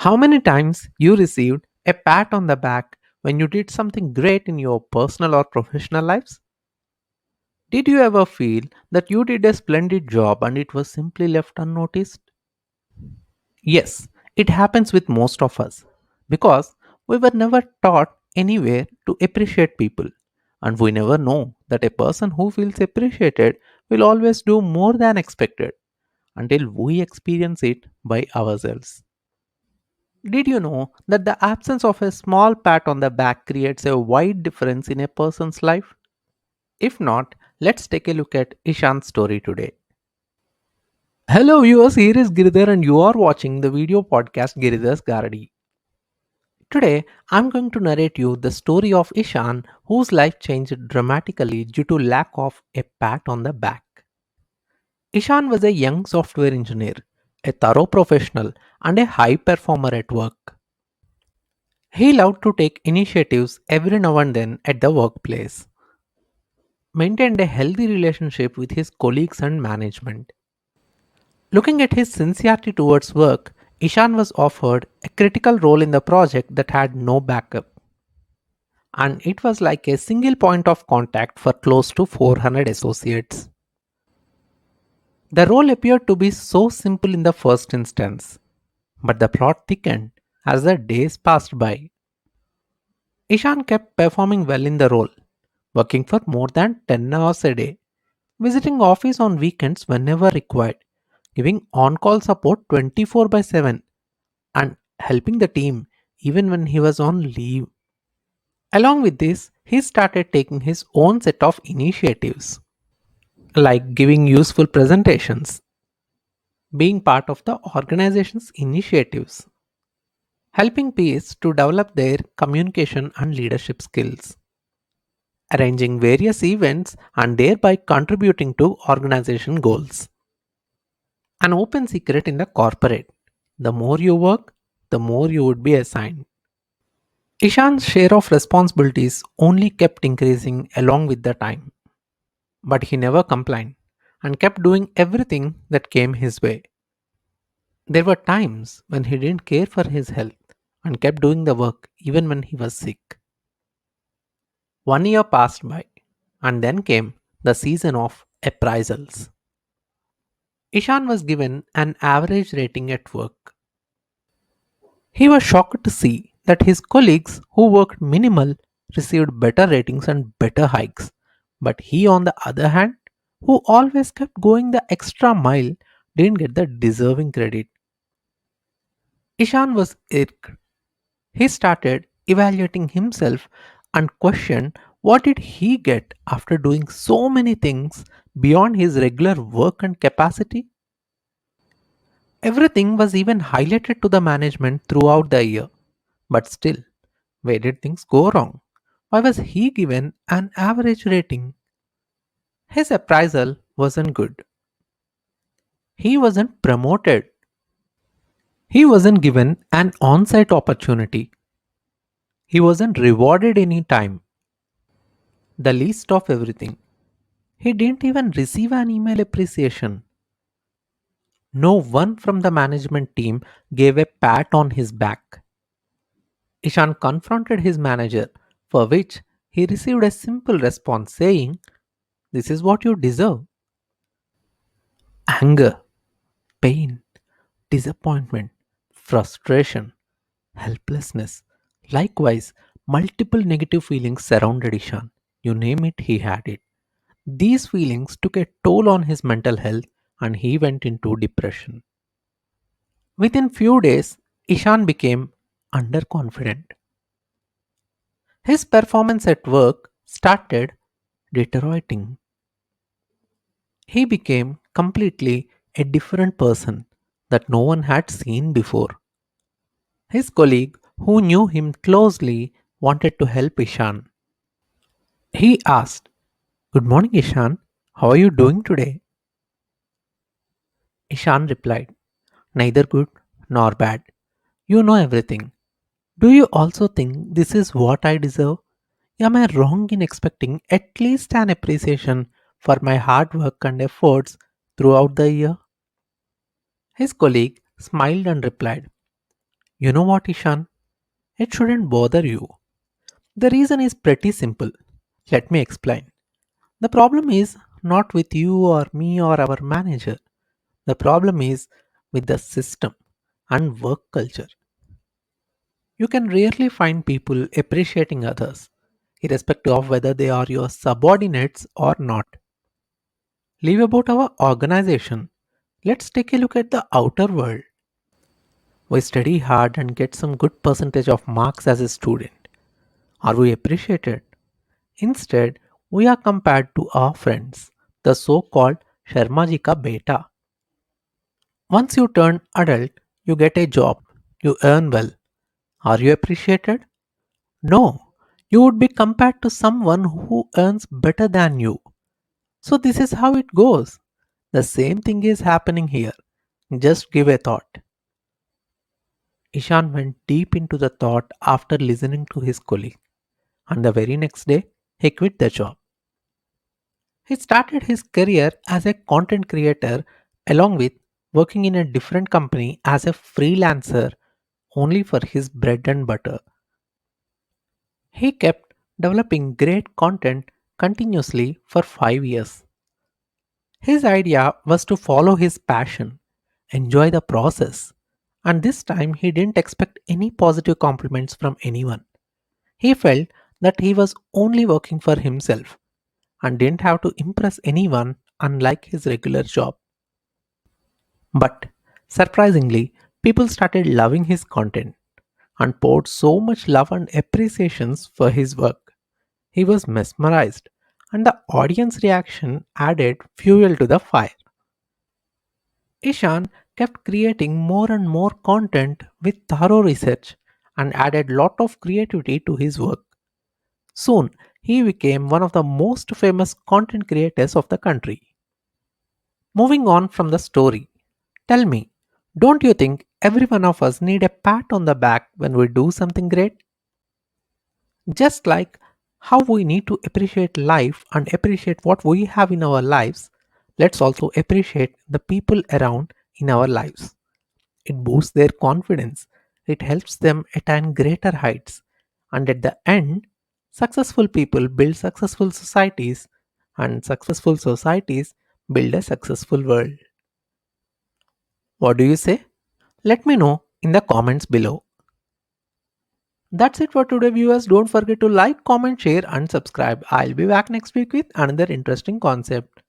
How many times you received a pat on the back when you did something great in your personal or professional lives? Did you ever feel that you did a splendid job and it was simply left unnoticed? Yes, it happens with most of us because we were never taught anywhere to appreciate people, and we never know that a person who feels appreciated will always do more than expected until we experience it by ourselves. Did you know that the absence of a small pat on the back creates a wide difference in a person's life? If not, let's take a look at Ishan's story today. Hello viewers, here is Giridhar and you are watching the video podcast Giridhar's Gardi. Today, I'm going to narrate you the story of Ishan whose life changed dramatically due to lack of a pat on the back. Ishan was a young software engineer, a thorough professional and a high performer at work. He loved to take initiatives every now and then at the workplace, maintained a healthy relationship with his colleagues and management. Looking at his sincerity towards work, Ishan was offered a critical role in the project that had no backup, and it was like a single point of contact for close to 400 associates. The role appeared to be so simple in the first instance, but the plot thickened as the days passed by. Ishan kept performing well in the role, working for more than 10 hours a day, visiting office on weekends whenever required, giving on-call support 24 by 7 and helping the team even when he was on leave. Along with this, he started taking his own set of initiatives, like giving useful presentations, being part of the organization's initiatives, helping peers to develop their communication and leadership skills, arranging various events and thereby contributing to organization goals. An open secret in the corporate: the more you work, the more you would be assigned. Ishan's share of responsibilities only kept increasing along with the time, but he never complained and kept doing everything that came his way. There were times when he didn't care for his health and kept doing the work even when he was sick. 1 year passed by, and then came the season of appraisals. Ishan was given an average rating at work. He was shocked to see that his colleagues who worked minimal received better ratings and better hikes. But he, on the other hand, who always kept going the extra mile, didn't get the deserving credit. Ishan was irked. He started evaluating himself and questioned what did he get after doing so many things beyond his regular work and capacity. Everything was even highlighted to the management throughout the year. But still, where did things go wrong? Why was he given an average rating? His appraisal wasn't good. He wasn't promoted. He wasn't given an on site opportunity. He wasn't rewarded any time. The least of everything. He didn't even receive an email appreciation. No one from the management team gave a pat on his back. Ishan confronted his manager, for which he received a simple response saying, "This is what you deserve." Anger, pain, disappointment, frustration, helplessness. Likewise, multiple negative feelings surrounded Ishan. You name it, he had it. These feelings took a toll on his mental health and he went into depression. Within few days, Ishan became underconfident. His performance at work started deteriorating. He became completely a different person that no one had seen before. His colleague, who knew him closely, wanted to help Ishan. He asked, "Good morning, Ishan. How are you doing today?" Ishan replied, "Neither good nor bad. You know everything. Do you also think this is what I deserve? Am I wrong in expecting at least an appreciation for my hard work and efforts throughout the year?" His colleague smiled and replied, You know what, Ishan? It shouldn't bother you. The reason is pretty simple. Let me explain. The problem is not with you or me or our manager. The problem is with the system and work culture. You can rarely find people appreciating others, irrespective of whether they are your subordinates or not. Leave about our organization. Let's take a look at the outer world. We study hard and get some good percentage of marks as a student. Are we appreciated? Instead, we are compared to our friends, the so-called Sharmaji ka beta. Once you turn adult, you get a job, you earn well. Are you appreciated? No. You would be compared to someone who earns better than you. So this is how it goes. The same thing is happening here. Just give a thought. Ishan went deep into the thought after listening to his colleague, and the very next day, he quit the job. He started his career as a content creator along with working in a different company as a freelancer only for his bread and butter. He kept developing great content continuously for 5 years. His idea was to follow his passion, enjoy the process, and this time he didn't expect any positive compliments from anyone. He felt that he was only working for himself and didn't have to impress anyone unlike his regular job. But surprisingly, people started loving his content and poured so much love and appreciations for his work. He was mesmerized, and the audience reaction added fuel to the fire. Ishan kept creating more and more content with thorough research and added lot of creativity to his work. Soon, he became one of the most famous content creators of the country. Moving on from the story, tell me, don't you think every one of us need a pat on the back when we do something great? Just like how we need to appreciate life and appreciate what we have in our lives, let's also appreciate the people around in our lives. It boosts their confidence, it helps them attain greater heights, and at the end, successful people build successful societies, and successful societies build a successful world. What do you say? Let me know in the comments below. That's it for today, viewers. Don't forget to like, comment, share, and subscribe. I'll be back next week with another interesting concept.